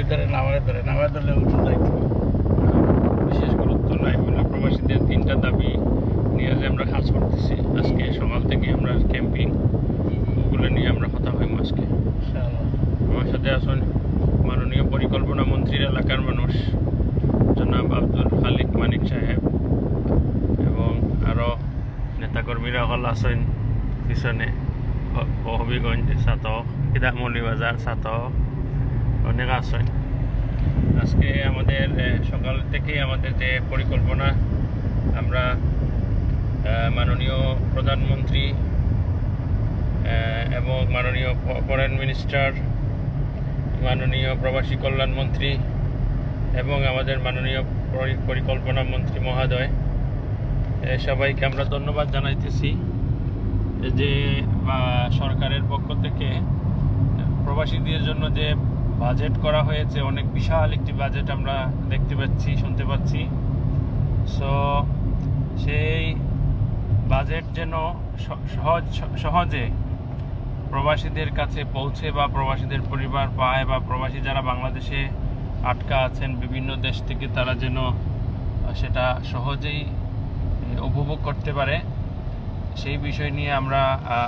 ধরে নামার ধরলে উঠে যাইতে বিশেষ গুরুত্ব নাই বলে প্রবাসীদের 3টা দাবি নিয়ে যে আমরা কাজ করতেছি। আজকে সকাল থেকে আমরা ক্যাম্পিং ওগুলো নিয়ে আমরা কথা হইম আজকে। আমার সাথে আসুন মাননীয় পরিকল্পনা মন্ত্রীর এলাকার মানুষ জনাব আব্দুল খালিক মানিক সাহেব এবং আরও নেতাকর্মীরা হল আছেন পিছনে, হবিগঞ্জ ছাতক, মৌলিবাজার ছাতক, অনেক আছেন। আজকে আমাদের সকাল থেকেই আমাদের যে পরিকল্পনা, আমরা মাননীয় প্রধানমন্ত্রী এবং মাননীয় ফরেন মিনিস্টার, মাননীয় প্রবাসী কল্যাণ মন্ত্রী এবং আমাদের মাননীয় পরিকল্পনা মন্ত্রী মহোদয় সবাইকে আমরা ধন্যবাদ জানাইতেছি যে সরকারের পক্ষ থেকে প্রবাসীদের জন্য যে বাজেট করা হয়েছে, অনেক বিশাল একটি বাজেট আমরা দেখতে পাচ্ছি, শুনতে পাচ্ছি। সো সেই বাজেট যেন সহজে প্রবাসীদের কাছে পৌঁছে বা প্রবাসীদের পরিবার পায় বা প্রবাসী যারা বাংলাদেশে আটকা আছেন বিভিন্ন দেশ থেকে তারা যেন সেটা সহজেই উপভোগ করতে পারে, সেই বিষয় নিয়ে আমরা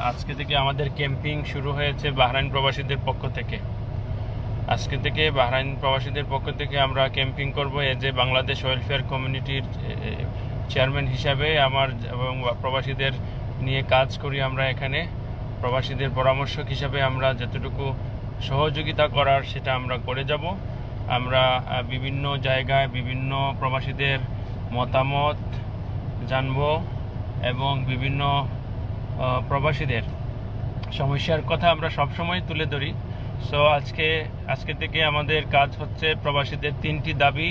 আজকে থেকে আমাদের ক্যাম্পিং শুরু হয়েছে বাহরাইন প্রবাসীদের পক্ষ থেকে। আজকে থেকে বাহরাইন প্রবাসীদের পক্ষ থেকে আমরা ক্যাম্পিং করব। এ যে বাংলাদেশ ওয়েলফেয়ার কমিউনিটির চেয়ারম্যান হিসাবে আমার এবং প্রবাসীদের নিয়ে কাজ করি আমরা এখানে। প্রবাসীদের পরামর্শক হিসাবে আমরা যতটুকু সহযোগিতা করার সেটা আমরা করে যাব। আমরা বিভিন্ন জায়গায় বিভিন্ন প্রবাসীদের মতামত জানব এবং বিভিন্ন প্রবাসীদের সমস্যার কথা আমরা সবসময় তুলে ধরি। সো আজকে থেকে আমাদের কাজ হচ্ছে প্রবাসীদের 3টি দাবি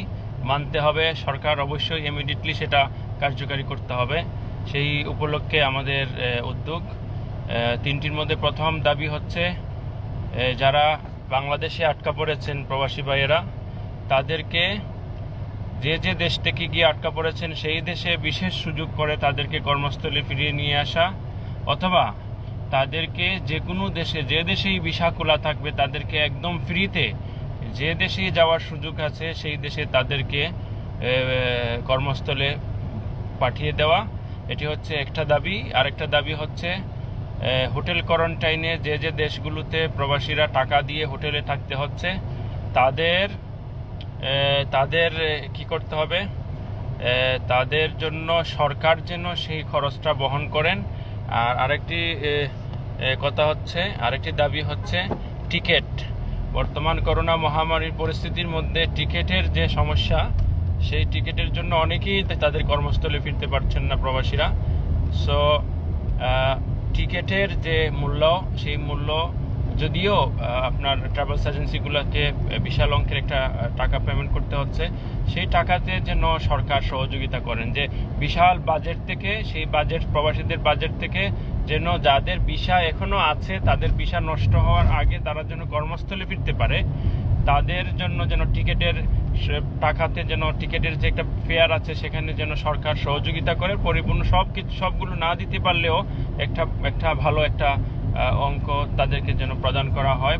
মানতে হবে। সরকার অবশ্যই ইমিডিয়েটলি সেটা কার্যকারী করতে হবে, সেই উপলক্ষে আমাদের উদ্যোগ। 3টির মধ্যে প্রথম দাবি হচ্ছে যারা বাংলাদেশে আটকা পড়েছেন প্রবাসী ভাইয়েরা, তাদেরকে যে দেশ থেকে গিয়ে আটকা পড়েছেন সেই দেশে বিশেষ সুযোগ করে তাদেরকে কর্মস্থলে ফিরিয়ে নিয়ে আসা, অথবা তাদেরকে যে কোনো দেশে যে দেশেই ভিসা খোলা থাকবে তাদেরকে একদম ফ্রিতে যে দেশেই যাওয়ার সুযোগ আছে সেই দেশে তাদেরকে কর্মস্থলে পাঠিয়ে দেওয়া। এটি হচ্ছে একটা দাবি। আরেকটা দাবি হচ্ছে হোটেল কোয়ারেন্টাইনে যে দেশগুলোতে প্রবাসীরা টাকা দিয়ে হোটেলে থাকতে হচ্ছে তাদের কি করতে হবে, তাদের জন্য সরকার যেন সেই খরচটা বহন করেন। আর আরেকটি দাবি হচ্ছে টিকিট। বর্তমান করোনা মহামারীর পরিস্থিতির মধ্যে টিকিটের যে সমস্যা, সেই টিকিটের জন্য অনেকেই তাদের কর্মস্থলে ফিরতে পারছেন না প্রবাসীরা। সো টিকিটের যে মূল্য, সেই মূল্য যদিও আপনার ট্রাভেলস এজেন্সিগুলোকে বিশাল অঙ্কের একটা টাকা পেমেন্ট করতে হচ্ছে, সেই টাকাতে যেন সরকার সহযোগিতা করেন, যে বিশাল বাজেট থেকে সেই বাজেট প্রবাসীদের বাজেট থেকে যেন যাদের ভিসা এখনো আছে তাদের ভিসা নষ্ট হওয়ার আগে তারা যেন কর্মস্থলে ফিরতে পারে, তাদের জন্য যেন টিকিটের টাকাতে যেন টিকিটের যে একটা ফেয়ার আছে সেখানে যেন সরকার সহযোগিতা করে। পরিপূর্ণ সবগুলো না দিতে পারলেও একটা ভালো একটা অঙ্ক তাদেরকে যেন প্রদান করা হয়।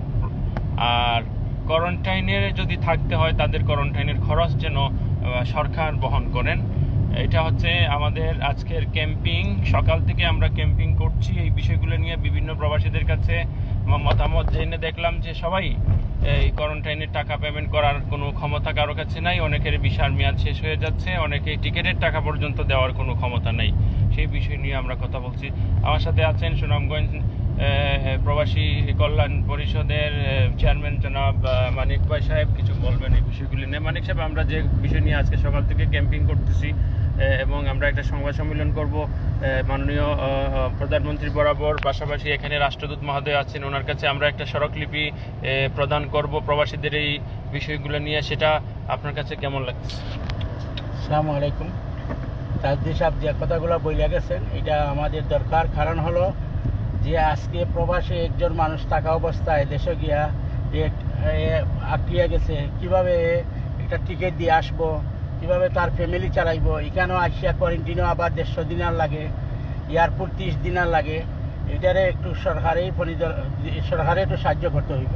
আর কোয়ারেন্টাইনে যদি থাকতে হয় তাদের কোয়ারেন্টাইনের খরচ যেন সরকার বহন করেন। এটা হচ্ছে আমাদের আজকের ক্যাম্পিং। সকাল থেকে আমরা ক্যাম্পিং করছি এই বিষয়গুলো নিয়ে, বিভিন্ন প্রবাসীদের কাছে মতামত জেনে দেখলাম যে সবাই এই কোয়ারেন্টাইনের টাকা পেমেন্ট করার কোনো ক্ষমতা কারো কাছে নাই। অনেকের ভিসার মেয়াদ শেষ হয়ে যাচ্ছে, অনেকে টিকিটের টাকা পর্যন্ত দেওয়ার কোনো ক্ষমতা নেই। সেই বিষয় নিয়ে আমরা কথা বলছি। আমার সাথে আছেন সুনামগঞ্জ প্রবাসী কল্যাণ পরিষদের চেয়ারম্যান জনাব মানিক ভাই সাহেব, কিছু বলবেন এই বিষয়গুলি নিয়ে। মানিক সাহেব, আমরা যে বিষয় নিয়ে আজকে সকাল থেকে ক্যাম্পিং করতেছি এবং আমরা একটা সংবাদ সম্মেলন করব মাননীয় প্রধানমন্ত্রী বরাবর, পাশাপাশি এখানে রাষ্ট্রদূত মহোদয় আছেন, ওনার কাছে আমরা একটা স্মারকলিপি প্রদান করব প্রবাসীদের এই বিষয়গুলো নিয়ে। সেটা আপনার কাছে কেমন লাগছে? আসসালামু আলাইকুম। তাজদি সাহেব যে কথাগুলো বইলে গেছেন এটা আমাদের দরকার। কারণ হলো যে আজকে প্রবাসে একজন মানুষ থাকা অবস্থায় দেশে গিয়া আটকিয়ে গেছে, কিভাবে একটা টিকিট দিয়ে আসবো, কিভাবে তার ফ্যামিলি চালাইব, এখানেও আসিয়া কোয়ারেন্টিনেও আবার 150 দিনার লাগে, এয়ারপোর্ট 30 দিনার লাগে। এটারে একটু সরকারে একটু সাহায্য করতে হইব।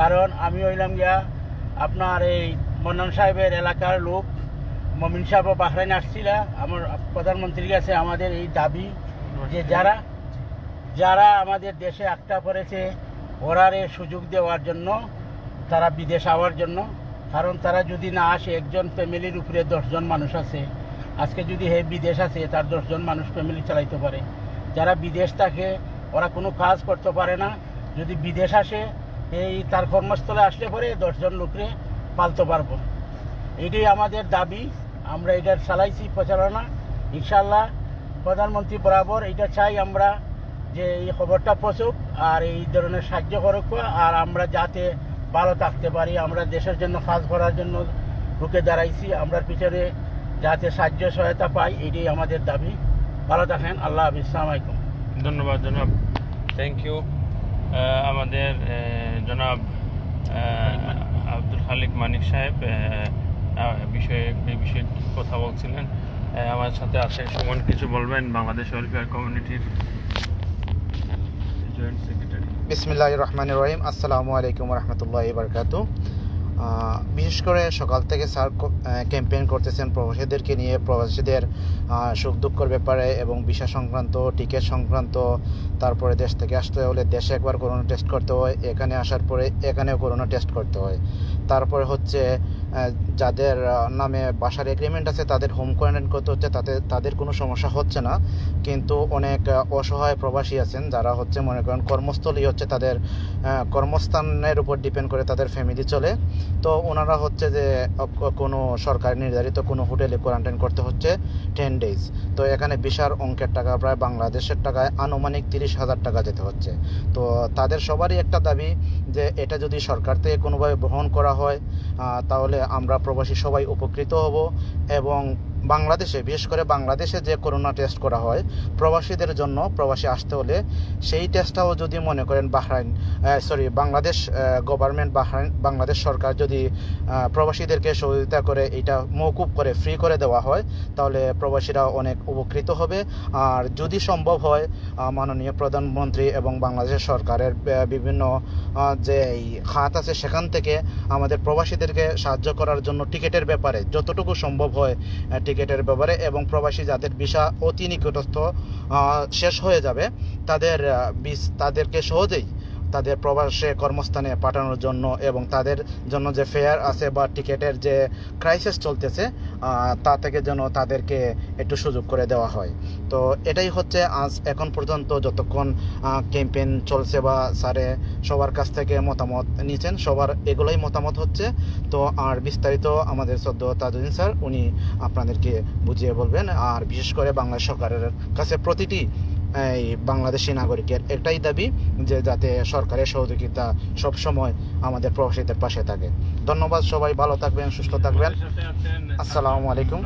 কারণ আমি হইলাম গিয়া আপনার এই মন্নন সাহেবের এলাকার লোক মমিন সাহেব বাহরাইন আসছিল। আমার প্রধানমন্ত্রীর কাছে আমাদের এই দাবি যে যারা আমাদের দেশে আটকা পড়েছে ওরারে সুযোগ দেওয়ার জন্য, তারা বিদেশ আওয়ার জন্য। কারণ তারা যদি না আসে, একজন ফ্যামিলির উপরে 10 জন মানুষ আছে। আজকে যদি হে বিদেশ আছে, তার 10 জন মানুষ ফ্যামিলি চালাইতে পারে। যারা বিদেশ থাকে ওরা কোনো কাজ করতে পারে না। যদি বিদেশ আসে, এই তার কর্মস্থলে আসলে পরে 10 জন লোকরে পালতে পারবো। এটাই আমাদের দাবি। আমরা এটার চালাইছি প্রচারণা। ইনশাল্লাহ প্রধানমন্ত্রী বরাবর এটা চাই আমরা যে এই খবরটা পৌঁছুক আর এই ধরনের সাহায্য করুক, আর আমরা যাতে ভালো থাকতে পারি। আমরা দেশের জন্য কাজ করার জন্য রুখে দাঁড়াইছি, আমরা পিছনে যাতে সাহায্য সহায়তা পাই, এটাই আমাদের দাবি। ভালো থাকেন। আল্লাহ হাফিজ। আসসালামু আলাইকুম। ধন্যবাদ জনাব, থ্যাংক ইউ। আমাদের জনাব আব্দুল খালিক মানিক সাহেব এই বিষয়ে কথা বলছিলেন। আমার সাথে আছে সুমন, কিছু বলবেন? বাংলাদেশ ওয়েলফেয়ার কমিউনিটির জয়েন্ট সেক্রেটারি। বিসমিল্লাহির রহমানির রহিম। আসসালামু আলাইকুম রহমতুল্লাহি বারকাতু। বিশেষ করে সকাল থেকে স্যার ক্যাম্পেইন করতেছেন প্রবাসীদেরকে নিয়ে, প্রবাসীদের সুখ দুঃখের ব্যাপারে এবং ভিসা সংক্রান্ত, টিকিট সংক্রান্ত। তারপরে দেশ থেকে আসতে হলে দেশে একবার করোনা টেস্ট করতে হয়, এখানে আসার পরে এখানেও করোনা টেস্ট করতে হয়। তারপরে হচ্ছে যাদের নামে বাসার এগ্রিমেন্ট আছে তাদের হোম কোয়ারেন্টাইন করতে হচ্ছে, তাদের কোনো সমস্যা হচ্ছে না। কিন্তু অনেক অসহায় প্রবাসী আছেন যারা হচ্ছে মনে করেন কর্মস্থলই হচ্ছে তাদের কর্মস্থানের উপর ডিপেন্ড করে তাদের ফ্যামিলি চলে। তো ওনারা হচ্ছে যে কোনো সরকার নির্ধারিত কোনো হোটেলে কোয়ারেন্টাইন করতে হচ্ছে 10 days। তো এখানে বিশাল অঙ্কের টাকা, প্রায় বাংলাদেশের টাকায় আনুমানিক 30,000 টাকা যেতে হচ্ছে। তো তাদের সবারই একটা দাবি যে এটা যদি সরকার থেকে কোনোভাবে বহন করা হয় তাহলে আমরা প্রবাসী সবাই উপকৃত হব। এবং বাংলাদেশে, বিশেষ করে বাংলাদেশে যে করোনা টেস্ট করা হয় প্রবাসীদের জন্য, প্রবাসী আসতে হলে সেই টেস্টটাও যদি মনে করেন বাংলাদেশ গভর্নমেন্ট, বাংলাদেশ সরকার যদি প্রবাসীদেরকে সহযোগিতা করে এটা মওকুফ করে ফ্রি করে দেওয়া হয় তাহলে প্রবাসীরা অনেক উপকৃত হবে। আর যদি সম্ভব হয় মাননীয় প্রধানমন্ত্রী এবং বাংলাদেশের সরকারের বিভিন্ন যে খাত আছে সেখান থেকে আমাদের প্রবাসীদেরকে সাহায্য করার জন্য টিকিটের ব্যাপারে যতটুকু সম্ভব হয় টিকিটের ব্যাপারে, এবং প্রবাসী যাদের ভিসা অতি নিকটস্থ শেষ হয়ে যাবে তাদেরকে সহজেই তাদের প্রবাসে কর্মস্থানে পাঠানোর জন্য, এবং তাদের জন্য যে ফেয়ার আছে বা টিকিটের যে ক্রাইসিস চলতেছে তা থেকে যেন তাদেরকে একটু সুযোগ করে দেওয়া হয়। তো এটাই হচ্ছে আজ এখন পর্যন্ত যতক্ষণ ক্যাম্পেইন চলছে বা স্যারে সবার কাছ থেকে মতামত নিয়েছেন, সবার এগুলোই মতামত হচ্ছে। তো আর বিস্তারিত আমাদের সদ্য তাজউদ্দিন স্যার উনি আপনাদেরকে বুঝিয়ে বলবেন। আর বিশেষ করে বাংলাদেশ সরকারের কাছে প্রতিটি এই বাংলাদেশি নাগরিকের একটাই দাবি যে যাতে সরকারের সহযোগিতা সবসময় আমাদের প্রবাসীদের পাশে থাকে। ধন্যবাদ, সবাই ভালো থাকবেন, সুস্থ থাকবেন। আসসালামু আলাইকুম।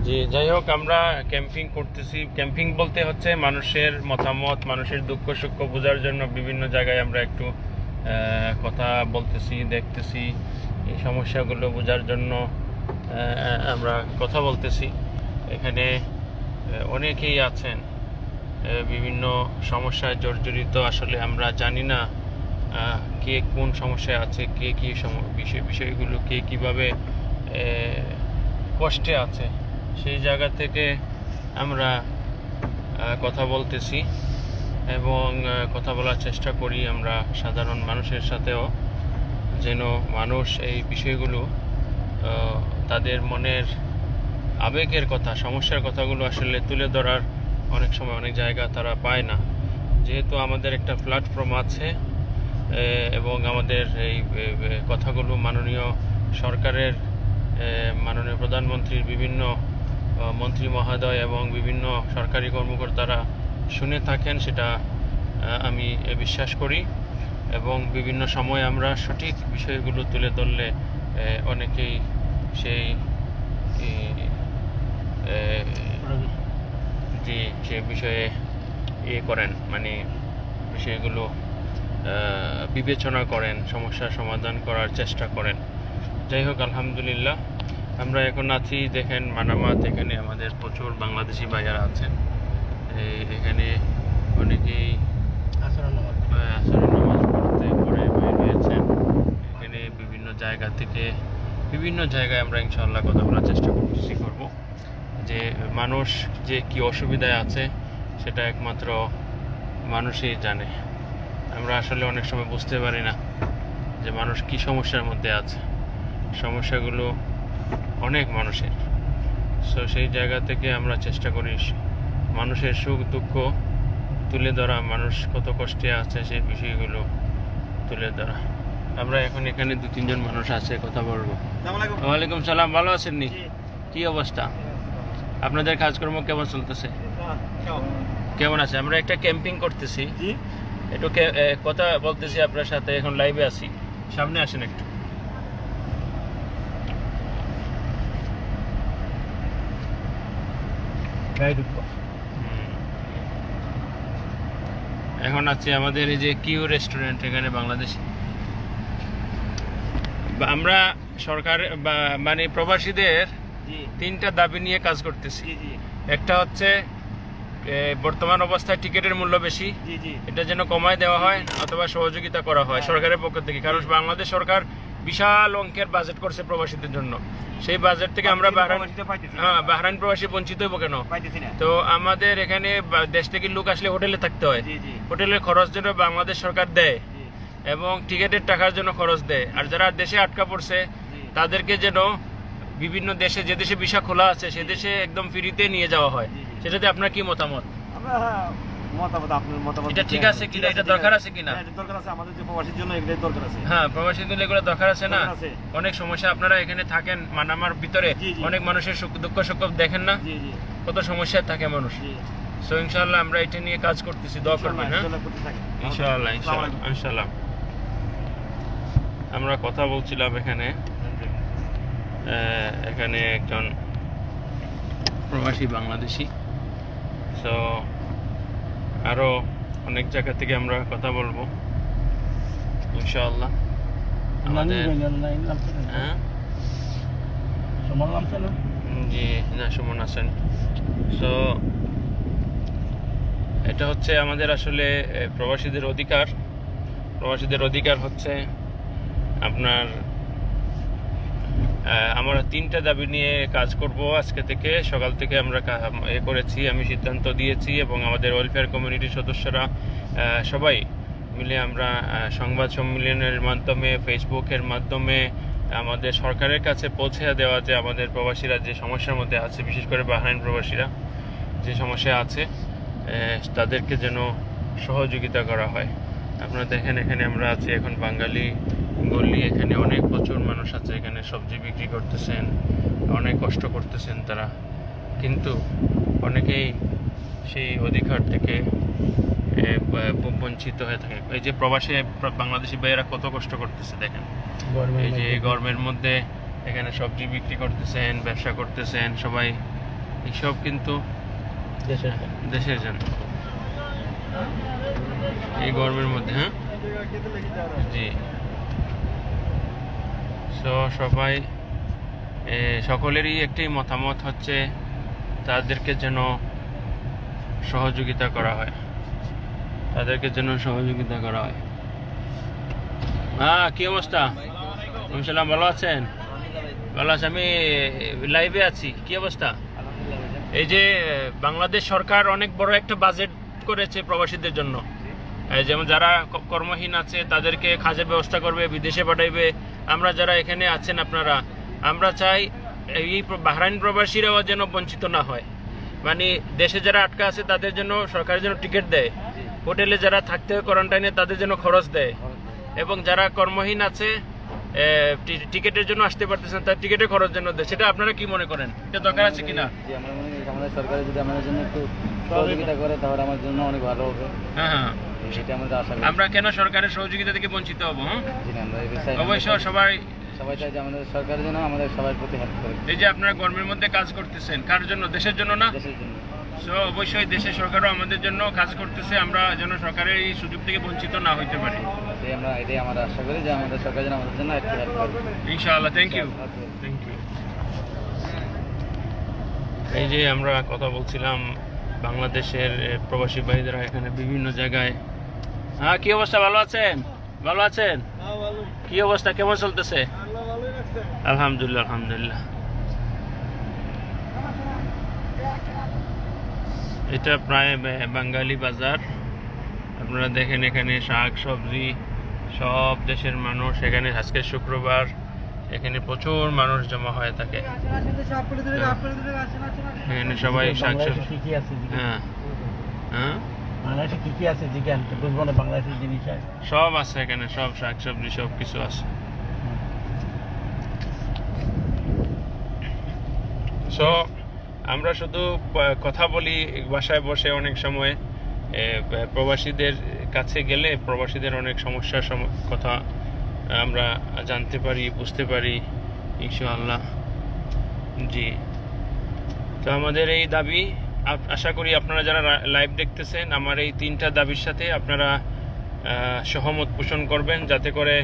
জি, যাই হোক, আমরা ক্যাম্পিং করতেছি। ক্যাম্পিং বলতে হচ্ছে মানুষের মতামত, মানুষের দুঃখ সুখ বোঝার জন্য বিভিন্ন জায়গায় আমরা একটু কথা বলতেছি, দেখতেছি, এই সমস্যাগুলো বোঝার জন্য আমরা কথা বলতেছি। এখানে অনেকেই আছেন বিভিন্ন সমস্যায় জর্জরিত। আসলে আমরা জানি না কে কোন সমস্যায় আছে, কে কী বিষয়গুলো কে কীভাবে কষ্টে আছে, সেই জায়গা থেকে আমরা কথা বলতেছি এবং কথা বলার চেষ্টা করি আমরা সাধারণ মানুষের সাথেও, যেন মানুষ এই বিষয়গুলো তাদের মনের আবেগের কথা, সমস্যার কথাগুলো আসলে তুলে ধরার অনেক সময় অনেক জায়গা তারা পায় না। যেহেতু আমাদের একটা প্ল্যাটফর্ম আছে এবং আমাদের এই কথাগুলো মাননীয় সরকারের, মাননীয় প্রধানমন্ত্রীর বিভিন্ন মন্ত্রী মহোদয় এবং বিভিন্ন সরকারি কর্মকর্তারা শুনে থাকেন, সেটা আমি বিশ্বাস করি। এবং বিভিন্ন সময় আমরা সঠিক বিষয়গুলো তুলে ধরলে অনেকেই সেই সে বিষয়ে করেন, মানে বিষয়গুলো বিবেচনা করেন, সমস্যার সমাধান করার চেষ্টা করেন। যাই হোক, আলহামদুলিল্লাহ আমরা এখন আছি, দেখেন মানামাত, এখানে আমাদের প্রচুর বাংলাদেশি ভাইয়ারা আছেন। এখানে অনেকেই আসরে নামাজ পড়তে পরে বের হয়েছেন। এখানে বিভিন্ন জায়গা থেকে বিভিন্ন জায়গায় আমরা ইনশাআল্লাহ কথা বলার চেষ্টা করব যে মানুষ যে কি অসুবিধায় আছে সেটা একমাত্র মানুষই জানে। আমরা আসলে অনেক সময় বুঝতে পারি না যে মানুষ কি সমস্যার মধ্যে আছে। সমস্যাগুলো অনেক মানুষের। সো সেই জায়গা থেকে আমরা চেষ্টা করি মানুষের সুখ দুঃখ তুলে ধরা, মানুষ কত কষ্টে আছে সেই বিষয়গুলো তুলে ধরা। আমরা এখন এখানে 2-3 জন মানুষ আছে, কথা বলবো। ওয়ালাইকুম সালাম, ভালো আছেন নি? কি অবস্থা? আপনাদের কাজকর্ম কেমন চলতেছে? কেমন আছে? আমরা একটা ক্যাম্পিং করতেছি, একটু কথা বলতেছি আপনার সাথে। এখন লাইভে আছি, সামনে আসেন একটু। এখন আছি আমাদের এই যে কিউ রেস্টুরেন্ট, এখানে বাংলাদেশ। আমরা সরকার মানে প্রবাসীদের 3টা দাবি নিয়ে কাজ করতেছি। একটা হচ্ছে বর্তমান অবস্থায় টিকিটের মূল্য বেশি, এটা যেন কমায় দেওয়া হয় অথবা সহযোগিতা করা হয় সরকারের পক্ষ থেকে। কারণ বাংলাদেশ সরকার বিশাল অঙ্কের বাজেট করছে প্রবাসীদের জন্য। সেই বাজেট থেকে আমরা বাহরাইন প্রবাসী বঞ্চিত হইব কেন? তো আমাদের এখানে দেশ থেকে লোক আসলে হোটেলে থাকতে হয়, হোটেলের খরচ যেন বাংলাদেশ সরকার দেয় এবং টিকিটের টাকার জন্য খরচ দেয়। আর যারা দেশে আটকা পড়ছে তাদেরকে যেন বিভিন্ন দেশে, যে দেশে ভিসা খোলা আছে সে দেশে একদম ফ্রিতে নিয়ে যাওয়া হয়। সেটাতে আপনার কি মতামত? এটা ঠিক আছে কিনা, এটা দরকার আছে কিনা? হ্যাঁ, প্রবাসীদের এগুলো দরকার আছে না? অনেক সমস্যা, আপনারা এখানে থাকেন মানামার ভিতরে, অনেক মানুষের দুঃখ সুখ দেখেন না, কত সমস্যা থাকে মানুষ। সো ইনশাআল্লাহ আমরা এটা নিয়ে কাজ করতেছি, দোয়া করবেন। হ্যাঁ, ইনশাআল্লাহ ইনশাআল্লাহ ইনশাআল্লাহ। আমরা কথা বলছিলাম এখানে একজন প্রবাসী বাংলাদেশি। সো আরো অনেক জায়গা থেকে আমরা কথা বলবো ইনশাআল্লাহ। আমাদের হ্যাঁ জি না, সুমন আছেন। সো এটা হচ্ছে আমাদের আসলে প্রবাসীদের অধিকার। প্রবাসীদের অধিকার হচ্ছে আপনার আমরা 3টা দাবি নিয়ে কাজ করব আজকে থেকে। সকাল থেকে আমরা করেছি, আমি সিদ্ধান্ত দিয়েছি এবং আমাদের ওয়েলফেয়ার কমিউনিটির সদস্যরা সবাই মিলে আমরা সংবাদ সম্মেলনের মাধ্যমে, ফেসবুকের মাধ্যমে আমাদের সরকারের কাছে পৌঁছে দেওয়া যে আমাদের প্রবাসীরা যে সমস্যার মধ্যে আছে, বিশেষ করে বাহরাইন প্রবাসীরা যে সমস্যা আছে তাদেরকে যেন সহযোগিতা করা হয়। আপনারা দেখেন এখানে আমরা আছি এখন বাঙালি গলি, এখানে অনেক প্রচুর মানুষ আছে, এখানে সবজি বিক্রি করতেছেন, অনেক কষ্ট করতেছেন তারা, কিন্তু অনেকেই সেই অধিকার থেকে বঞ্চিত হয়ে থাকে। এই যে প্রবাসী বাংলাদেশি ভাইয়েরা কত কষ্ট করতেছে দেখেন, এই যে গরমের মধ্যে এখানে সবজি বিক্রি করতেছেন, ব্যবসা করতেছেন সবাই, এইসব কিন্তু দেশের জন্য এই গরমের মধ্যে। হ্যাঁ জি। সো সবাই সকলেরই একটি মতামত হচ্ছে তাদেরকে যেন সহযোগিতা করা হয়, তাদেরকে যেন সহযোগিতা করা হয়। হ্যাঁ, কি অবস্থা? সালাম, ভালো আছেন? ভালো আছে, আমি লাইভে আছি। কি অবস্থা? এই যে বাংলাদেশ সরকার অনেক বড় একটা বাজেট করেছে প্রবাসীদের জন্য। যেমন যারা কর্মহীন আছে তাদেরকে কাজের ব্যবস্থা করবে, বিদেশে পাঠাইবে। আমরা যারা এখানে আছেন আপনারা, আমরা চাই এই বাহরাইন প্রবাসীরাও যেন বঞ্চিত না হয়। মানে দেশে যারা আটকা আছে তাদের জন্য সরকারের জন্য টিকিট দেয়, হোটেলে যারা থাকতে হয় কোয়ারেন্টাইনে তাদের জন্য খরচ দেয়, এবং যারা কর্মহীন আছে টিকিটের জন্য আসতে পারতেছেন তার টিকিটের খরচ জন্য দেয়। সেটা আপনারা কি মনে করেন, এটা দরকার আছে কিনা? আমরা মনে করি আমাদের সরকার যদি আমাদের জন্য একটু সহযোগিতা করে তাহলে আমার জন্য অনেক ভালো হবে। হ্যাঁ হ্যাঁ, সেটা আমাদের আশা করি। আমরা কেন সরকারের সহযোগিতা থেকে বঞ্চিত হব? অবশ্য সবাই চাই যে আমাদের সরকারের জন্য আমাদের সবার প্রতি হেল্প করে। এই যে আপনারা গরমের মধ্যে কাজ করতেছেন, কার জন্য? দেশের জন্য না? দেশের জন্য। সো অবশ্যই দেশের সরকারও আমাদের জন্য কাজ করতেছে, আমরা যেন সরকারের এই সুযোগ থেকে বঞ্চিত না হইতে পারি। এটাই আমরা আশা করি যে আমাদের সরকার যেন আমাদের জন্য একটু হেল্প করবে ইনশাআল্লাহ। Thank you, thank you. এই যে আমরা কথা বলছিলাম বাংলাদেশের প্রবাসী ভাইদেরা এখানে বিভিন্ন জায়গায় হ্যাঁ, কি অবস্থা? ভালো আছেন? ভালো আছেন? কি অবস্থা, কেমন চলতেছে? আলহামদুলিল্লাহ, আলহামদুলিল্লাহ। এটা প্রায় বাঙালি বাজার। আপনারা দেখেন এখানে শাক সবজি সব দেশের মানুষ, এখানে আজকে শুক্রবার, এখানে প্রচুর মানুষ জমা হয়ে থাকে। এখানে সবাই শাক বাংলাদেশে সবজি। কি কি আছে জিজ্ঞেস? হ্যাঁ, হ্যাঁ, বাংলাদেশে কি কি আছে জিজ্ঞান, তো বুঝবো না বাংলাদেশের জিনিস আছে। সব আছে এখানে, সব শাক সবজি সব কিছু আছে। সো আমরা শুধু কথা বলি বাসায় বসে, অনেক সময় প্রবাসীদের কাছে গেলে প্রবাসীদের অনেক সমস্যার কথা আমরা জানতে পারি, বুঝতে পারি ইনশাআল্লাহ। জি, তো আমাদের এই দাবি, আশা করি আপনারা যারা লাইভ দেখতেছেন আমার এই 3টা দাবির সাথে আপনারা সহমত পোষণ করবেন, যাতে করে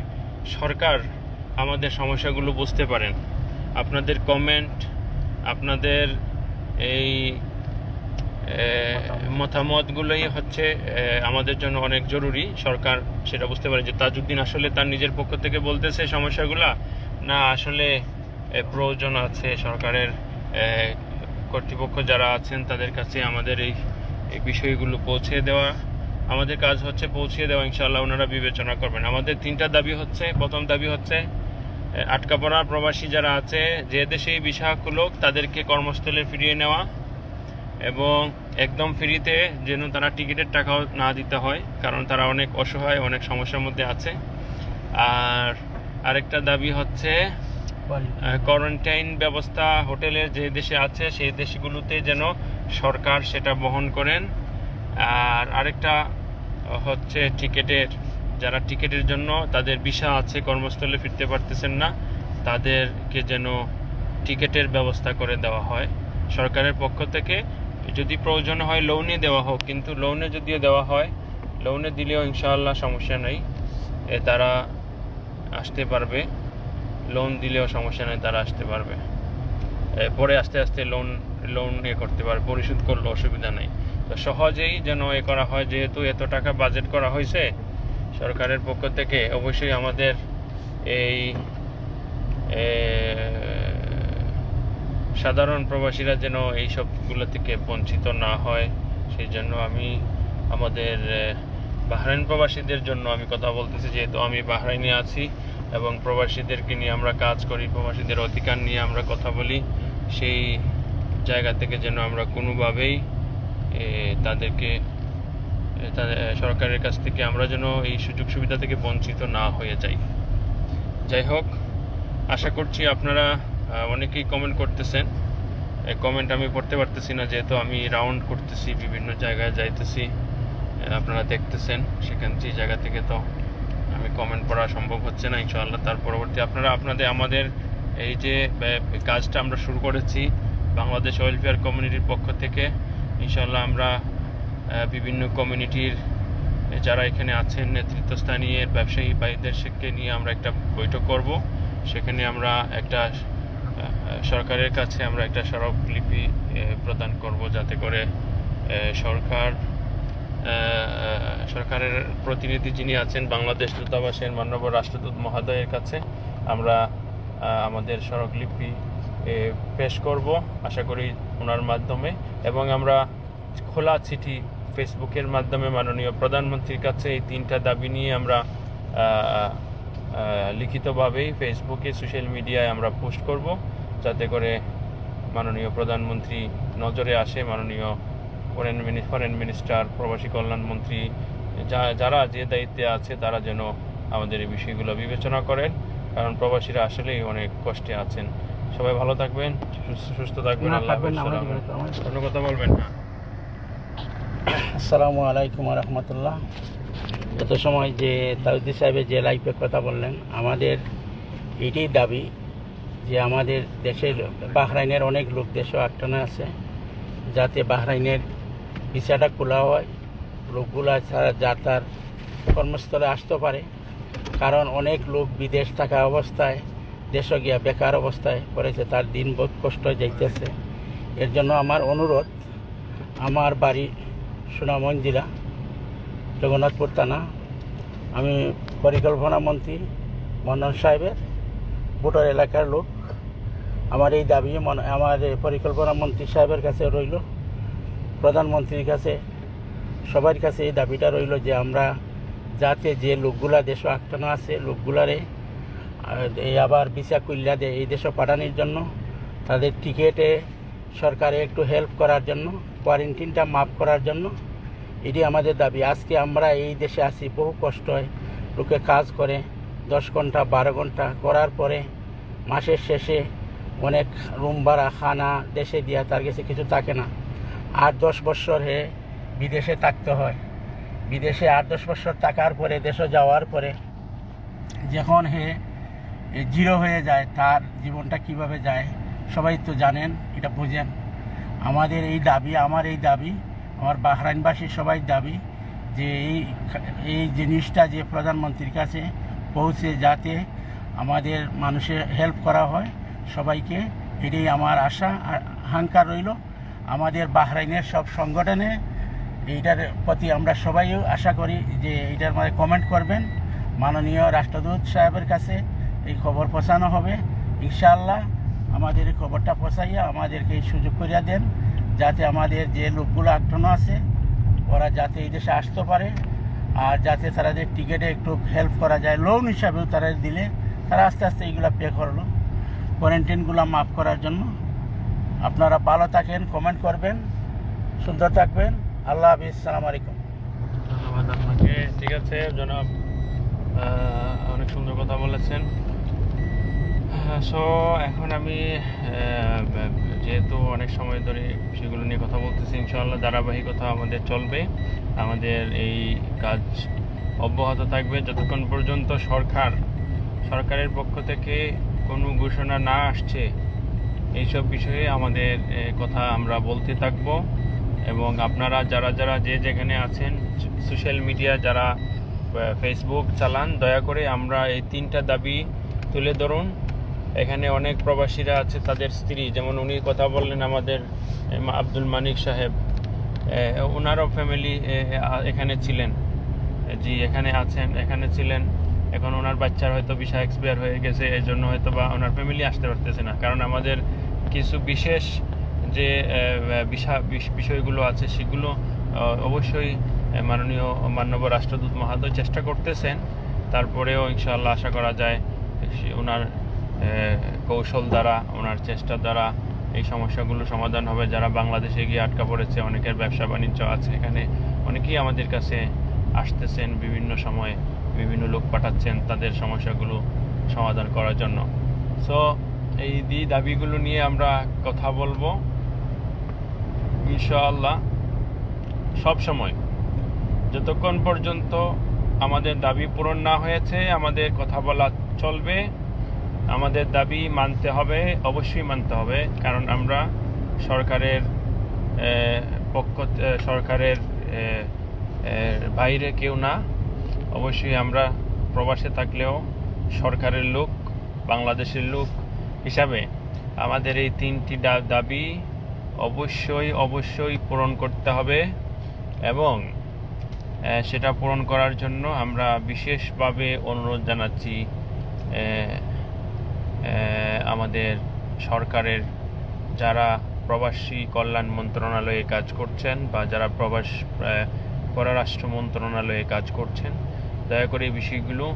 সরকার আমাদের সমস্যাগুলো বুঝতে পারেন। আপনাদের কমেন্ট, আপনাদের এই মতামতগুলোই হচ্ছে আমাদের জন্য অনেক জরুরি। সরকার সেটা বুঝতে পারে যে তাজউদ্দিন আসলে তার নিজের পক্ষ থেকে বলতেছে সমস্যাগুলা, না আসলে প্রয়োজন আছে সরকারের কর্তৃপক্ষ যারা আছেন তাদের কাছে আমাদের এই বিষয়গুলো পৌঁছে দেওয়া। আমাদের কাজ হচ্ছে পৌঁছে দেওয়া, ইনশাআল্লাহ ওনারা বিবেচনা করবেন। আমাদের 3টা দাবি হচ্ছে, প্রথম দাবি হচ্ছে আটকা পড়া প্রবাসী যারা আছে, যে দেশেই ভিসা খুলুক তাদেরকে কর্মস্থলে ফিরিয়ে নেওয়া, এবং একদম ফ্রিতে যেন তারা টিকিটের টাকাও না দিতে হয়, কারণ তারা অনেক অসহায়, অনেক সমস্যার মধ্যে আছে। আর আরেকটা দাবি হচ্ছে কোয়ারেন্টাইন ব্যবস্থা হোটেলের যে দেশে আছে সেই দেশগুলোতে যেন সরকার সেটা বহন করেন। আর আরেকটা হচ্ছে টিকিটের, যারা টিকিটের জন্য তাদের ভিসা আছে কর্মস্থলে ফিরতে পারতেছেন না, তাদেরকে যেন টিকিটের ব্যবস্থা করে দেওয়া হয় সরকারের পক্ষ থেকে। যদি প্রয়োজন হয় লোনে দেওয়া হোক, কিন্তু লোনে যদিও দেওয়া হয়, লোনে দিলেও ইনশাআল্লাহ সমস্যা নেই, তারা আসতে পারবে। লোন দিলেও সমস্যা নেই, তারা আসতে পারবে। পরে আস্তে আস্তে লোন করতে পারবে, পরিশোধ করলে অসুবিধা নেই। তো সহজেই যেন করা হয়, যেহেতু এত টাকা বাজেট করা হয়েছে সরকারের পক্ষ থেকে, অবশ্যই আমাদের এই সাধারণ প্রবাসীরা যেন এই সবগুলো থেকে বঞ্চিত না হয়, সেই জন্য আমি আমাদের বাহরাইন প্রবাসীদের জন্য আমি কথা বলতেছি, যেহেতু আমি বাহরাইনে আছি এবং প্রবাসীদেরকে নিয়ে আমরা কাজ করি, প্রবাসীদের অধিকার নিয়ে আমরা কথা বলি। সেই জায়গা থেকে যেন আমরা কোনোভাবেই তাদেরকে সরকারের কাছ থেকে আমরা যেন এই সুযোগ সুবিধা থেকে বঞ্চিত না হয়ে যাই। যাই হোক, আশা করছি আপনারা অনেকেই কমেন্ট করতেছেন। কমেন্ট আমি পড়তে পারতেছি না, যেহেতু আমি রাউন্ড করতেছি, বিভিন্ন জায়গায় যাইতেছি, আপনারা দেখতেছেন। সেখান সেই জায়গা থেকে তো আমি কমেন্ট পড়া সম্ভব হচ্ছে না। ইনশাআল্লাহ তার পরবর্তী আপনারা আমাদের এই যে কাজটা আমরা শুরু করেছি বাংলাদেশ ওয়েলফেয়ার কমিউনিটির পক্ষ থেকে, ইনশাআল্লাহ আমরা বিভিন্ন কমিউনিটির যারা এখানে আছেন নেতৃত্বস্থানীয় ব্যবসায়ী ভাইদেরকে নিয়ে আমরা একটা বৈঠক করব। সেখানে আমরা একটা সরকারের কাছে আমরা একটা স্মারকলিপি প্রদান করব, যাতে করে সরকারের প্রতিনিধি যিনি আছেন বাংলাদেশ দূতাবাসের মাননীয় রাষ্ট্রদূত মহোদয়ের কাছে আমরা আমাদের স্মারকলিপি পেশ করব, আশা করি ওনার মাধ্যমে। এবং আমরা খোলা চিঠি ফেসবুকের মাধ্যমে মাননীয় প্রধানমন্ত্রীর কাছে এই 3টা দাবি নিয়ে আমরা লিখিতভাবেই ফেসবুকে, সোশ্যাল মিডিয়ায় আমরা পোস্ট করব, যাতে করে মাননীয় প্রধানমন্ত্রী নজরে আসে। মাননীয় ফরেন মিনিস্টার, প্রবাসী কল্যাণ মন্ত্রী, যারা যে দায়িত্বে আছে তারা যেন আমাদের এই বিষয়গুলো বিবেচনা করেন, কারণ প্রবাসীরা আসলেই অনেক কষ্টে আছেন। সবাই ভালো থাকবেন, সুস্থ থাকবেন। আল্লাহ হাফেজ। কোনো কথা বলবেন না? আসসালামু আলাইকুম রহমতুল্লাহ। এত সময় যে তাজউদ্দিন সাহেবের যে লাইফে কথা বললেন, আমাদের এটাই দাবি যে আমাদের দেশের বাহরাইনের অনেক লোক দেশেও আটকানো আছে, যাতে বাহরাইনের ভিসাটা খোলা হয়, লোকগুলা ছাড়া যা তার কর্মস্থলে আসতে পারে। কারণ অনেক লোক বিদেশ থাকা অবস্থায় দেশে গিয়া বেকার অবস্থায় পড়েছে, তার দিন বহুত কষ্ট যাইতেছে। এর জন্য আমার অনুরোধ, আমার বাড়ি সুনামগঞ্জ জেলা, জগন্নাথপুর থানা, আমি পরিকল্পনা মন্ত্রী মন্নন সাহেবের ভোটার এলাকার লোক। আমার এই দাবি আমার পরিকল্পনা মন্ত্রী সাহেবের কাছে রইল, প্রধানমন্ত্রীর কাছে, সবার কাছে এই দাবিটা রইল যে আমরা যাতে যে লোকগুলা দেশ আটকানো আছে লোকগুলারে এই আবার ভিসা কইল্লা দেয় এই দেশে পাঠানোর জন্য, তাদের টিকেটে সরকারে একটু হেল্প করার জন্য, কোয়ারেন্টিনটা মাফ করার জন্য, এটি আমাদের দাবি। আজকে আমরা এই দেশে আছি, বহু কষ্ট হয়, লোকে কাজ করে 10 ঘন্টা 12 ঘন্টা করার পরে মাসের শেষে অনেক রুম ভাড়া খানা দেশে দিয়া তার কাছে কিছু থাকে না। 8-10 বছর বিদেশে থাকতে হয়। বিদেশে 8-10 বছর থাকার পরে দেশে যাওয়ার পরে যখন জিরো হয়ে যায়, তার জীবনটা কিভাবে যায় সবাই তো জানেন, এটা বোঝেন। আমাদের এই দাবি, আমার বাহরাইনবাসী সবাই দাবি যে এই জিনিসটা যে প্রধানমন্ত্রীর কাছে পৌঁছে যাতে আমাদের মানুষের হেল্প করা হয় সবাইকে, এটাই আমার আশা আর আকাঙ্ক্ষা রইল। আমাদের বাহরাইনের সব সংগঠনে এইটার প্রতি আমরা সবাই আশা করি যে এইটার মানে কমেন্ট করবেন, মাননীয় রাষ্ট্রদূত সাহেবের কাছে এই খবর পৌঁছানো হবে। ইনশাআল্লাহ আমাদের এই খবরটা পৌঁছাইয়া আমাদেরকে এই সুযোগ করিয়া দেন যাতে আমাদের যে লোকগুলো আটকানো আছে ওরা যাতে এই দেশে আসতে পারে, আর যাতে তাদের টিকিটে একটু হেল্প করা যায়, লোন হিসাবেও তারা দিলে তারা আস্তে আস্তে এইগুলো পে করলো, কোয়ারেন্টাইনগুলো মাফ করার জন্য। আপনারা ভালো থাকেন, কমেন্ট করবেন, সুন্দর থাকবেন। আল্লাহ হাফিজ, আসসালামু আলাইকুম। ধন্যবাদ আপনাকে। ঠিক আছে জনাব, অনেক সুন্দর কথা বলেছেন। সো এখন আমি যেহেতু অনেক সময় ধরে সেগুলো নিয়ে কথা বলতেছি, ইনশাআল্লাহ ধারাবাহিকতা আমাদের চলবে, আমাদের এই কাজ অব্যাহত থাকবে যতক্ষণ পর্যন্ত সরকারের পক্ষ থেকে কোনো ঘোষণা না আসছে এইসব বিষয়ে আমাদের কথা আমরা বলতে থাকবো। এবং আপনারা যারা যে যেখানে আছেন, সোশ্যাল মিডিয়া যারা ফেসবুক চালান, দয়া করে আমরা এই 3টা দাবি তুলে ধরুন। এখানে অনেক প্রবাসীরা আছে, তাদের স্ত্রী, যেমন উনি কথা বললেন আমাদের আব্দুল মানিক সাহেব, ওনারও ফ্যামিলি এখানে ছিলেন, জি এখানে আছেন, এখানে ছিলেন, এখন ওনার বাচ্চার হয়তো ভিসা এক্সপায়ার হয়ে গেছে, এই জন্য হয়তো বা ওনার ফ্যামিলি আসতে পারতেছে না। কারণ আমাদের কিছু বিশেষ যে বিষয়গুলো আছে সেগুলো অবশ্যই মাননীয় রাষ্ট্রদূত মহোদয় চেষ্টা করতেছেন। তারপরেও ইনশাআল্লাহ আশা করা যায় ওনার কৌশল দ্বারা, ওনার চেষ্টার দ্বারা এই সমস্যাগুলো সমাধান হবে। যারা বাংলাদেশে গিয়ে আটকা পড়েছে, অনেকের ব্যবসা বাণিজ্য আছে এখানে, অনেকেই আমাদের কাছে আসতেছেন, বিভিন্ন সময়ে বিভিন্ন লোক পাঠাচ্ছেন তাদের সমস্যাগুলো সমাধান করার জন্য। সো এই দাবিগুলো নিয়ে আমরা কথা বলবো ইনশাআল্লাহ সব সময়, যতক্ষণ পর্যন্ত আমাদের দাবি পূরণ না হয়েছে আমাদের কথা বলা চলবে। আমাদের দাবি মানতে হবে, অবশ্যই মানতে হবে, কারণ আমরা সরকারের বাইরে কেউ না। অবশ্যই আমরা প্রবাসে থাকলেও সরকারের লোক, বাংলাদেশের লোক হিসাবে আমাদের এই 3টি দাবি অবশ্যই পূরণ করতে হবে। এবং সেটা পূরণ করার জন্য আমরা বিশেষভাবে অনুরোধ জানাচ্ছি আমাদের সরকারের যারা প্রবাসী কল্যাণ মন্ত্রণালয়ে কাজ করছেন বা যারা পররাষ্ট্র মন্ত্রণালয়ে কাজ করছেন, দয়া করে এই বিষয়গুলো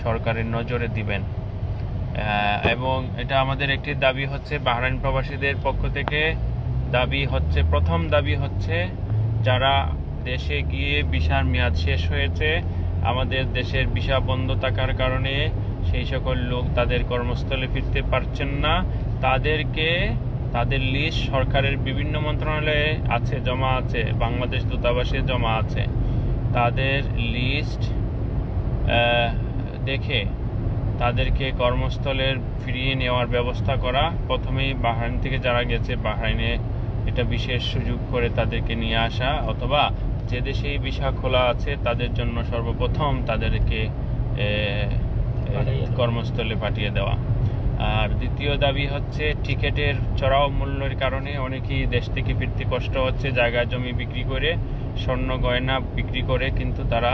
সরকারের নজরে দিবেন। এবং এটা আমাদের একটি দাবি হচ্ছে বাহরাইন প্রবাসীদের পক্ষ থেকে প্রথম দাবি হচ্ছে যারা দেশে গিয়ে ভিসার মেয়াদ শেষ হয়েছে, আমাদের দেশের ভিসা বন্ধ থাকার কারণে সেই সকল লোক তাদের কর্মস্থলে ফিরতে পারছেন না, তাদের লিস্ট সরকারের বিভিন্ন মন্ত্রণালয়ে জমা আছে, বাংলাদেশ দূতাবাসে জমা আছে। তাদের লিস্ট দেখে তাদেরকে কর্মস্থলের ফিরিয়ে নেওয়ার ব্যবস্থা করা। প্রথমেই বাহরাইন থেকে যারা গেছে, বাহরাইনে এটা বিশেষ সুযোগ করে তাদেরকে নিয়ে আসা, অথবা যে দেশেই ভিসা খোলা আছে তাদের জন্য সর্বপ্রথম তাদেরকে কর্মস্থলে পাঠিয়ে দেওয়া। আর দ্বিতীয় দাবি হচ্ছে টিকেটের চড়াও মূল্যের কারণে অনেকেই দেশ থেকে ফিরতে কষ্ট হচ্ছে, জায়গা জমি বিক্রি করে, স্বর্ণ গয়না বিক্রি করে, কিন্তু তারা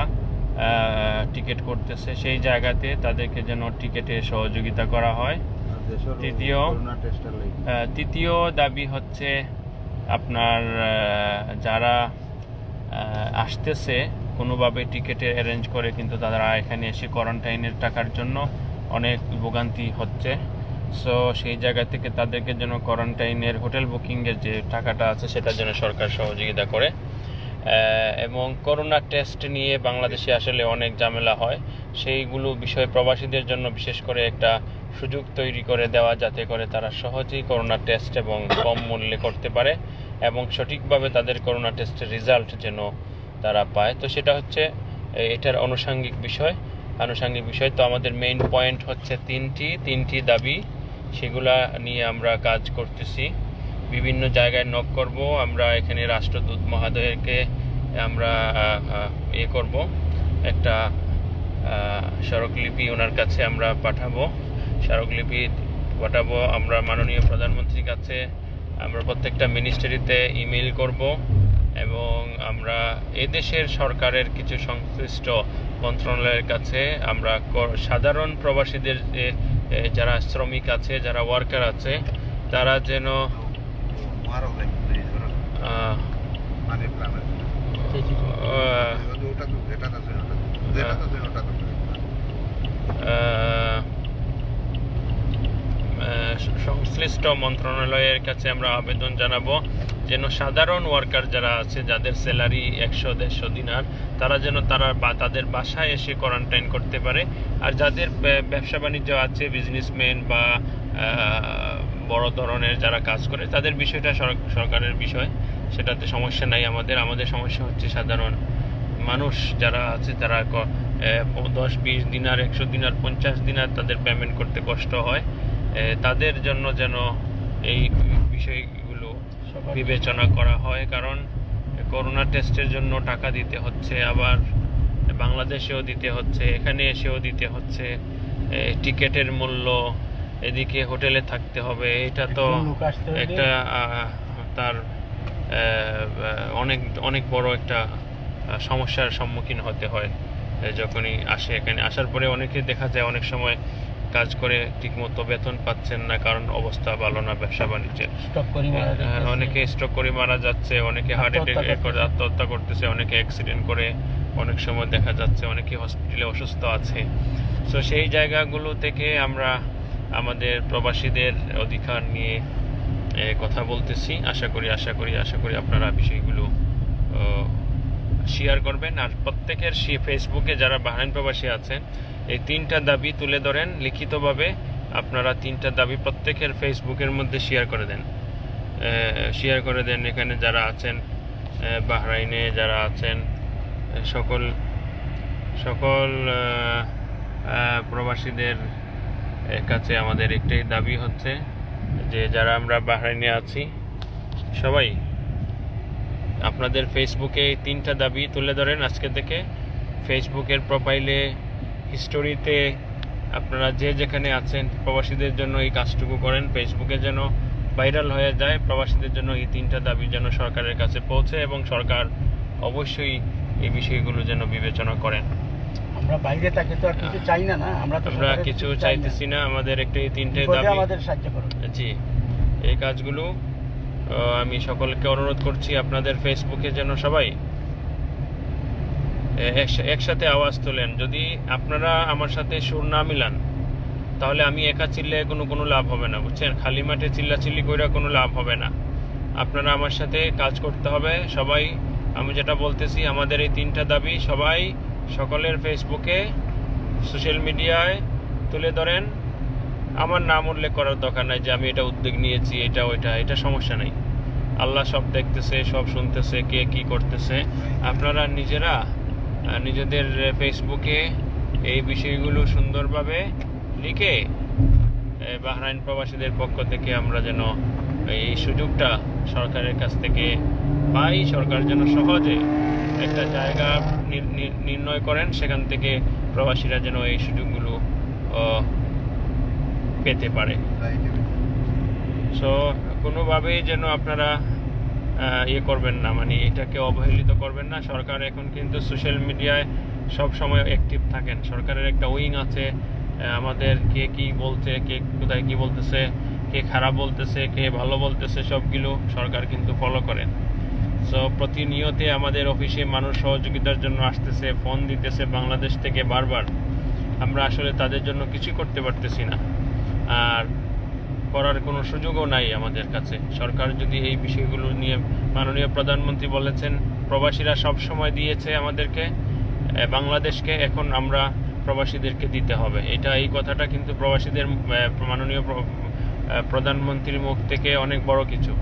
টিকিট করতেছে সেই জায়গাতে তাদেরকে যেন টিকিটে সহযোগিতা করা হয়। তৃতীয় দাবি হচ্ছে আপনার যারা আসতেছে কোনোভাবে টিকিটে অ্যারেঞ্জ করে কিন্তু তারা এখানে এসে কোয়ারেন্টাইনের টাকার জন্য অনেক ভোগান্তি হচ্ছে। সো সেই জায়গা থেকে তাদেরকে যেন কোয়ারেন্টাইনের হোটেল বুকিংয়ের যে টাকাটা আছে সেটা যেন সরকার সহযোগিতা করে। এবং করোনা টেস্ট নিয়ে বাংলাদেশে আসলে অনেক ঝামেলা হয়, সেইগুলো বিষয় প্রবাসীদের জন্য বিশেষ করে একটা সুযোগ তৈরি করে দেওয়া, যাতে করে তারা সহজেই করোনা টেস্ট এবং কম মূল্যে করতে পারে এবং সঠিকভাবে তাদের করোনা টেস্টের রেজাল্ট যেন তারা পায়। তো সেটা হচ্ছে এটার আনুষঙ্গিক বিষয়। তো আমাদের মেইন পয়েন্ট হচ্ছে তিনটি দাবি, সেগুলা নিয়ে আমরা কাজ করতেছি। বিভিন্ন জায়গায় নক করব আমরা, এখানে রাষ্ট্রদূত মহোদয়কে আমরা করব, একটা স্মারকলিপি ওনার কাছে আমরা পাঠাবো, আমরা মাননীয় প্রধানমন্ত্রীর কাছে আমরা প্রত্যেকটা মিনিস্ট্রিতে ইমেইল করব এবং আমরা এদেশের সরকারের কিছু সংশ্লিষ্ট মন্ত্রণালয়ের কাছে আমরা সাধারণ প্রবাসীদের যারা শ্রমিক আছে, যারা ওয়ার্কার আছে, তারা যেন সংশ্লিষ্ট মন্ত্রণালয়ের কাছে আমরা আবেদন জানাবো যেন সাধারণ ওয়ার্কার যারা আছে, যাদের স্যালারি 100-150 দিনার, তারা যেন তাদের বাসায় এসে কোয়ারেন্টাইন করতে পারে। আর যাদের ব্যবসা বাণিজ্য আছে, বিজনেসম্যান বা বড় ধরনের যারা কাজ করে, তাদের বিষয়টা সরকারের বিষয়, সেটাতে সমস্যা নাই। আমাদের সমস্যা হচ্ছে সাধারণ মানুষ যারা আছে, তারা 10-20 দিনার, 100 দিনার, 50 দিনার তাদের পেমেন্ট করতে কষ্ট হয়। তাদের জন্য যেন এই বিষয়গুলো বিবেচনা করা হয়, কারণ করোনা টেস্টের জন্য টাকা দিতে হচ্ছে, আবার বাংলাদেশেও দিতে হচ্ছে, এখানে এসেও দিতে হচ্ছে, টিকেটের মূল্য, এদিকে হোটেলে থাকতে হবে। এটা তো একটা তার অনেক বড় একটা সমস্যার সম্মুখীন হতে হয় যখনই আসে। এখানে আসার পরে অনেকে দেখা যায় অনেক সময় কাজ করে ঠিকমতো বেতন পাচ্ছেন না, কারণ অবস্থা ভালো না ব্যবসা বাণিজ্যের। অনেকে স্ট্রোক করে মারা যাচ্ছে, অনেকে হার্ট অ্যাটাক করে আত্মহত্যা করতেছে, অনেকে অ্যাক্সিডেন্ট করে, অনেক সময় দেখা যাচ্ছে অনেকে হসপিটালে অসুস্থ আছে। সো সেই জায়গাগুলো থেকে আমরা আমাদের প্রবাসীদের অধিকার নিয়ে কথা বলতেছি। আশা করি আপনারা বিষয়গুলো শেয়ার করবেন। আর প্রত্যেকের ফেসবুকে যারা বাহরাইন প্রবাসী আছেন, এই 3টা দাবি তুলে ধরেন লিখিতভাবে। আপনারা 3টা দাবি প্রত্যেকের ফেসবুকের মধ্যে শেয়ার করে দেন। এখানে যারা আছেন, বাহরাইনে যারা আছেন, সকল প্রবাসীদের কাছে আমাদের একটাই দাবি হচ্ছে যে যারা আমরা বাহরাইনে আছি সবাই আপনাদের ফেসবুকে এই 3টা দাবি তুলে ধরেন। আজকে থেকে ফেসবুকের প্রোফাইলে, হিস্টোরিতে আপনারা যে যেখানে আছেন প্রবাসীদের জন্য এই কাজটুকু করেন, ফেসবুকে যেন ভাইরাল হয়ে যায়। প্রবাসীদের জন্য এই 3টা দাবি যেন সরকারের কাছে পৌঁছে এবং সরকার অবশ্যই এই বিষয়গুলো যেন বিবেচনা করেন। আমরা বাইরে তাকে তো আর কিছু চাই না, আমরা কিছু চাইতেছি না, আমাদের একটা এই 3টে দাবি, আমাদের সাহায্য করুন। জি, এই কাজগুলো আমি সকলকে অনুরোধ করছি আপনাদের ফেসবুকে যেন সবাই একসাথে আওয়াজ তোলেন। যদি আপনারা আমার সাথে সুর না মিলান তাহলে আমি একা চিল্লে কোনো লাভ হবে না, বুঝছেন? খালি মাঠে চিল্লাচিল্লি করে কোনো লাভ হবে না। আপনারা আমার সাথে কাজ করতে হবে সবাই। আমি যেটা বলতেছি, আমাদের এই 3টা দাবি সবাই সকলের ফেসবুকে, সোশ্যাল মিডিয়ায় তুলে ধরেন। আমার নাম উল্লেখ করার দরকার নাই যে আমি এটা উদ্যোগ নিয়েছি, এটা সমস্যা নাই। আল্লাহ সব দেখতেছে, সব শুনতেছে, কে কি করতেছে। আপনারা নিজেদের ফেসবুকে এই বিষয়গুলো সুন্দরভাবে লিখে বাহরাইন প্রবাসীদের পক্ষ থেকে আমরা যেন এই সুযোগটা সরকারের কাছ থেকে পাই। সরকার যেন সহজে একটা জায়গা নির্ণয় করেন, সেখান থেকে প্রবাসীরা যেন এই সুযোগগুলো পেতে পারে। সো কোনোভাবেই যেন আপনারা করবেন না, মানে এটাকে অবহেলিত করবেন না। সরকার এখন কিন্তু সোশ্যাল মিডিয়ায় সব সময় অ্যাক্টিভ থাকেন। সরকারের একটা উইং আছে, আমাদের কে কি বলছে, কে কোথায় কি বলতেছে, কে খারাপ বলতেছে, কে ভালো বলতেছে, সবগুলো সরকার কিন্তু ফলো করেন। সো প্রতিনিয়তে আমাদের অফিসে মানুষ সহযোগিতার জন্য আসতেছে, ফোন দিতেছে বাংলাদেশ থেকে বারবার। আমরা আসলে তাদের জন্য কিছু করতে পারতেছি না, আর করার কোনো সুযোগও নাই আমাদের কাছে। সরকার যদি এই বিষয়গুলো নিয়ে, মাননীয় প্রধানমন্ত্রী বলেছেন প্রবাসীরা সব সময় দিয়েছে আমাদেরকে, বাংলাদেশকে, এখন আমরা প্রবাসীদেরকে দিতে হবে। এই কথাটা কিন্তু প্রবাসীদের মাননীয় প্রধানমন্ত্রীর মুখ থেকে অনেক বড় কিছু,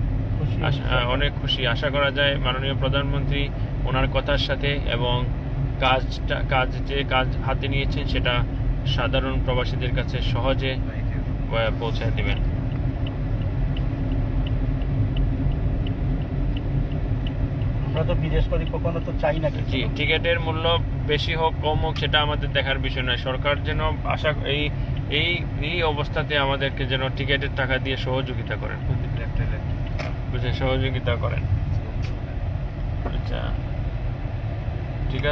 অনেক খুশি। আশা করা যায় মাননীয় প্রধানমন্ত্রী ওনার কথার সাথে এবং কাজ হাতে নিয়েছেন সেটা সাধারণ প্রবাসীদের কাছে সহজে পৌঁছে দেবেন। আমরা তো বিদেশ করি, কখনো তো চাই না কিছু। জি, টিকিটের মূল্য বেশি হোক কম হোক সেটা আমাদের দেখার বিষয় নয়। সরকার যেন এই অবস্থাতে আমাদেরকে যেন টিকিটের টাকা দিয়ে সহযোগিতা করেন, বুঝলেন, সহযোগিতা করেন। আচ্ছা, ঠিক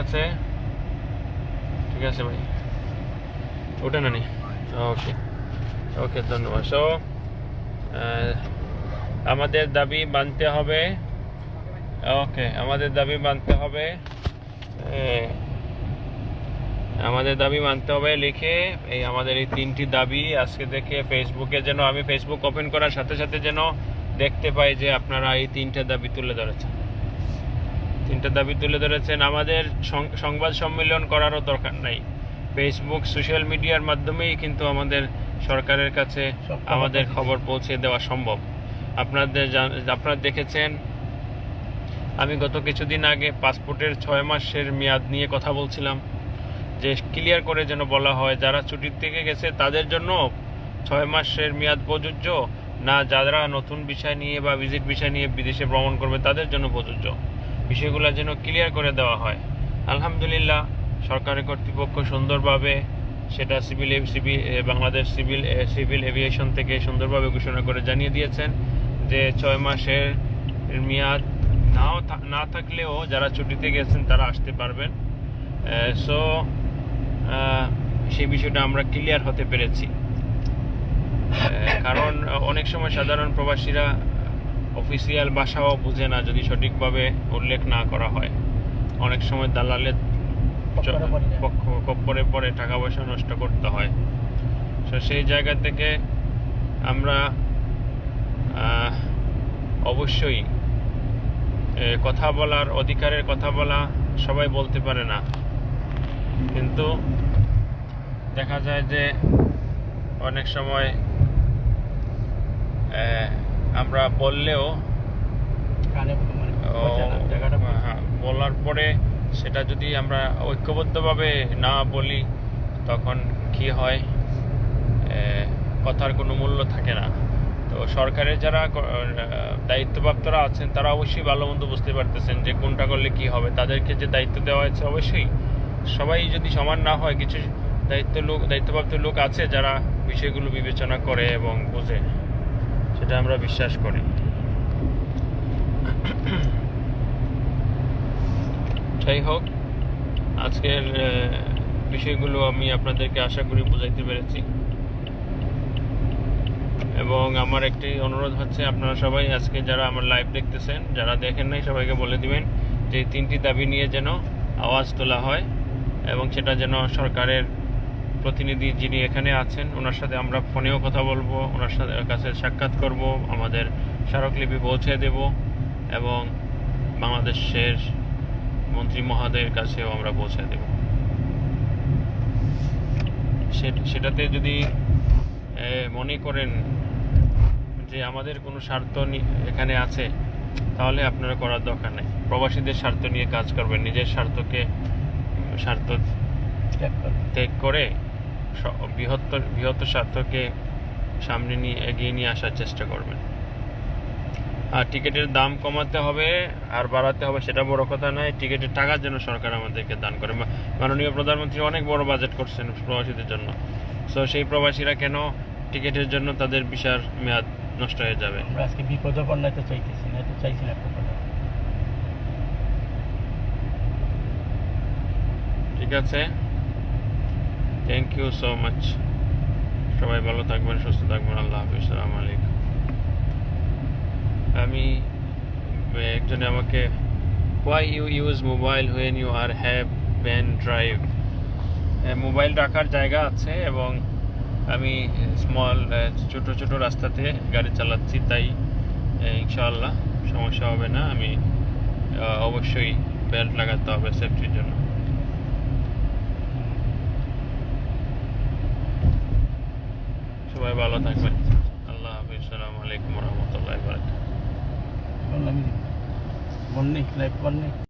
আছে ভাই, ওটা না নি, ওকে ধন্যবাদ। সো আমাদের দাবি মানতে হবে, আমাদের দাবি মানতে হবে লিখে আমাদের এই 3টি দাবি আজকে দেখে ফেসবুকে যেন, আমি ফেসবুক ওপেন করার সাথে সাথে যেন দেখতে পাই যে আপনারা এই 3টা দাবি তুলে ধরেছেন। আমাদের সংবাদ সম্মেলন করারও দরকার নাই, ফেসবুক সোশ্যাল মিডিয়ার মাধ্যমেই কিন্তু আমাদের সরকারের কাছে আমাদের খবর পৌঁছে দেওয়া সম্ভব। আপনারা দেখেছেন, আমি গত কিছুদিন আগে পাসপোর্টের 6 মাসের মেয়াদ নিয়ে কথা বলছিলাম, যে ক্লিয়ার করে যেন বলা হয় যারা ছুটির থেকে গেছে তাদের জন্য 6 মাসের মেয়াদ প্রযোজ্য না, যারা নতুন বিষয় নিয়ে বা ভিজিট বিষয় নিয়ে বিদেশে ভ্রমণ করবে তাদের জন্য প্রযোজ্য। বিষয়গুলো যেন ক্লিয়ার করে দেওয়া হয়। আলহামদুলিল্লাহ, সরকারি কর্তৃপক্ষ সুন্দরভাবে সেটা বাংলাদেশ সিভিল এভিয়েশন থেকে সুন্দরভাবে ঘোষণা করে জানিয়ে দিয়েছেন যে 6 মাসের মেয়াদ না থাকলেও যারা ছুটিতে গেছেন তারা আসতে পারবেন। সো সেই বিষয়টা আমরা ক্লিয়ার হতে পেরেছি, কারণ অনেক সময় সাধারণ প্রবাসীরা অফিসিয়াল ভাষাও বুঝে না যদি সঠিকভাবে উল্লেখ না করা হয়। অনেক সময় দালালের কপ্পরে পরে টাকা পয়সা নষ্ট করতে হয়। তো সেই জায়গা থেকে আমরা অবশ্যই কথা বলার অধিকারের কথা বলা সবাই বলতে পারে না, কিন্তু দেখা যায় যে অনেক সময় আমরা বললেও বলার পরে সেটা যদি আমরা ঐক্যবদ্ধভাবে না বলি তখন কি হয়, কথার কোনো মূল্য থাকে না। তো সরকারের যারা দায়িত্বপ্রাপ্তরা আছেন তারা অবশ্যই ভালো মন্দ বুঝতে পারতেছেন যে কোনটা করলে কি হবে। তাদেরকে যে দায়িত্ব দেওয়া হয়েছে, অবশ্যই সবাই যদি সমান না হয়, কিছু দায়িত্বপ্রাপ্ত লোক আছে যারা বিষয়গুলো বিবেচনা করে এবং বোঝে, সেটা আমরা বিশ্বাস করি। যাই হোক, আজকের বিষয়গুলো আমি আপনাদেরকে আশা করি বুঝাইতে পেরেছি, এবং আমার একটি অনুরোধ হচ্ছে আপনারা সবাই আজকে যারা আমার লাইভ দেখতেছেন, যারা দেখেন নাই সবাইকে বলে দিবেন যে 3টি দাবি নিয়ে যেন আওয়াজ তোলা হয়, এবং সেটা যেন সরকারের প্রতিনিধি যিনি এখানে আছেন ওনার সাথে আমরা ফোনেও কথা বলবো, ওনার সাথে কাছে সাক্ষাৎ করব, আমাদের স্মারকলিপি পৌঁছে দেব, এবং বাংলাদেশের মন্ত্রী মহোদয়ের কাছেও আমরা পৌঁছে দেব। সেটাতে যদি মনে করেন যে আমাদের কোনো স্বার্থ এখানে আছে, তাহলে আপনারা করার দরকার নেই, প্রবাসীদের স্বার্থ নিয়ে কাজ করবেন, নিজের স্বার্থ ত্যাগ করে বৃহত্তর স্বার্থকে সামনে নিয়ে এগিয়ে নিয়ে আসার চেষ্টা করবেন। আর টিকিটের দাম কমাতে হবে আর বাড়াতে হবে সেটা বড় কথা নয়, টিকিটের টাকা যেন সরকার আমাদেরকে দান করে। মাননীয় প্রধানমন্ত্রী অনেক বড় বাজেট করছেন প্রবাসীদের জন্য, সো সেই প্রবাসীরা কেন টিকিটের জন্য তাদের ভিসার মেয়াদ নষ্ট হয়ে যাবে? আমরা আজকে বিপদপন্ন তো চাইতেছি না, তো চাইছি না। ঠিক আছে, থ্যাংক ইউ সো মাচ। সবাই ভালো থাকবেন, সুস্থ থাকবেন। আল্লাহ হাফিজ, আসসালামু আলাইকুম। আমি একজনে আমাকে why you use mobile when you are have pen drive, mobile রাখার জায়গা আছে এবং আমি স্মল ছোট ছোট রাস্তাতে গাড়ি চালাচ্ছি, তাই ইনশাআল্লাহ সমস্যা হবে না। আমি অবশ্যই বেল্ট লাগাতে হবে সেফটির জন্য। সবাই ভালো থাকবেন। আল্লাহ হাফিজ, আসসালামু আলাইকুম রহমতুল্লাহ বারাকাতুহু। বললাম, মন্নি লাইফ মন্নি